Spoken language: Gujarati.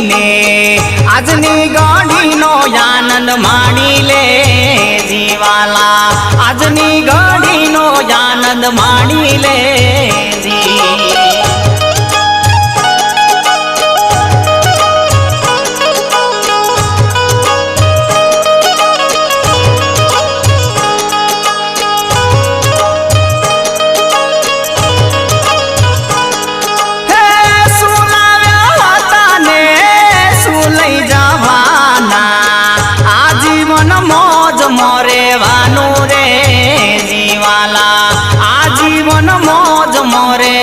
ને આજની ઘડીનો આનંદ માણી લે જીવાલા આજની ઘડીનો આનંદ માણી લે મોરે